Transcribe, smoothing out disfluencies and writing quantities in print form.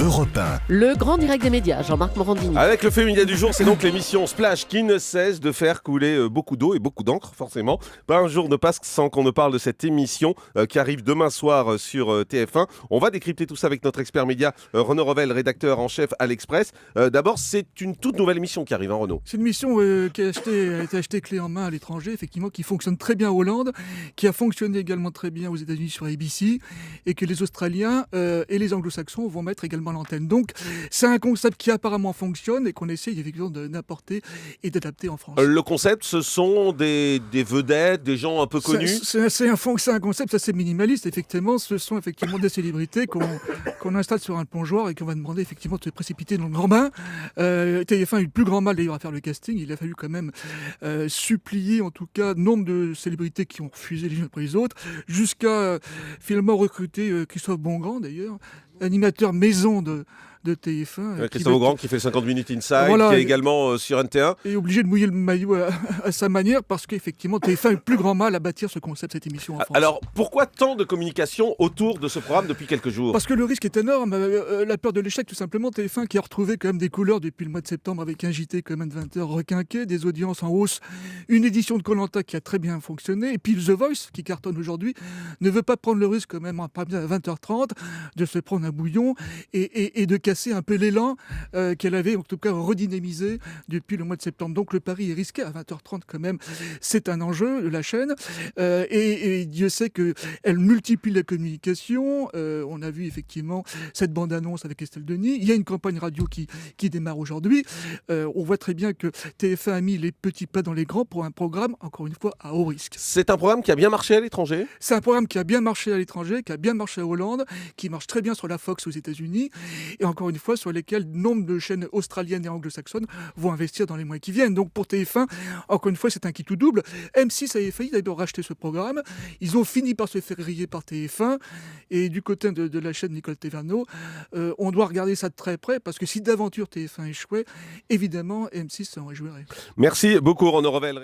Europe 1. Le grand direct des médias, Jean-Marc Morandini. Avec le Féminin du jour, c'est donc l'émission Splash qui ne cesse de faire couler beaucoup d'eau et beaucoup d'encre, forcément. Pas un jour ne passe sans qu'on ne parle de cette émission qui arrive demain soir sur TF1. On va décrypter tout ça avec notre expert média Renaud Revel, rédacteur en chef à l'Express. D'abord, c'est une toute nouvelle émission qui arrive, Renaud. C'est une émission qui a été achetée clé en main à l'étranger, effectivement, qui fonctionne très bien en Hollande, qui a fonctionné également très bien aux États-Unis sur ABC, et que les Australiens et les Anglo-Saxons vont mettre également à l'antenne. Donc, c'est un concept qui apparemment fonctionne et qu'on essaye effectivement d'apporter et d'adapter en France. Le concept, ce sont des vedettes, des gens un peu connus. C'est un concept assez minimaliste, effectivement. Ce sont effectivement des célébrités qu'on installe sur un plongeoir et qu'on va demander effectivement de se précipiter dans le grand bain. TF1 a eu le plus grand mal d'ailleurs à faire le casting. Il a fallu quand même supplier, en tout cas, nombre de célébrités qui ont refusé les unes après les autres, jusqu'à finalement recruter Christophe Bongrand d'ailleurs, animateur maison de TF1. Christophe Beaugrand qui fait 50 minutes Inside, voilà, qui est également sur NT1. Et obligé de mouiller le maillot à sa manière parce qu'effectivement TF1 a eu le plus grand mal à bâtir ce concept, cette émission en France. Alors, pourquoi tant de communication autour de ce programme depuis quelques jours ? Parce que le risque est énorme, la peur de l'échec tout simplement. TF1 qui a retrouvé quand même des couleurs depuis le mois de septembre avec un JT quand même de 20h requinqué, des audiences en hausse, une édition de Koh-Lanta qui a très bien fonctionné, et puis The Voice qui cartonne aujourd'hui, ne veut pas prendre le risque quand même à 20h30 de se prendre un bouillon et de casser un peu l'élan qu'elle avait en tout cas redynamisé depuis le mois de septembre. Donc le pari est risqué à 20h30 quand même. C'est un enjeu de la chaîne et Dieu sait qu'elle multiplie la communication. On a vu effectivement cette bande-annonce avec Estelle Denis. Il y a une campagne radio qui démarre aujourd'hui. On voit très bien que TF1 a mis les petits pas dans les grands pour un programme, encore une fois, à haut risque. C'est un programme qui a bien marché à l'étranger ? C'est un programme qui a bien marché à l'étranger, qui a bien marché à Hollande, qui marche très bien sur la Fox aux États-Unis, et encore une fois sur lesquels nombre de chaînes australiennes et anglo-saxonnes vont investir dans les mois qui viennent. Donc pour TF1, encore une fois, c'est un qui tout double. M6 avait failli d'abord racheter ce programme. Ils ont fini par se faire griller par TF1. Et du côté de la chaîne Nicole Taverneau, on doit regarder ça de très près parce que si d'aventure TF1 échouait, évidemment, M6 s'en réjouirait. Merci beaucoup, Renaud Revel.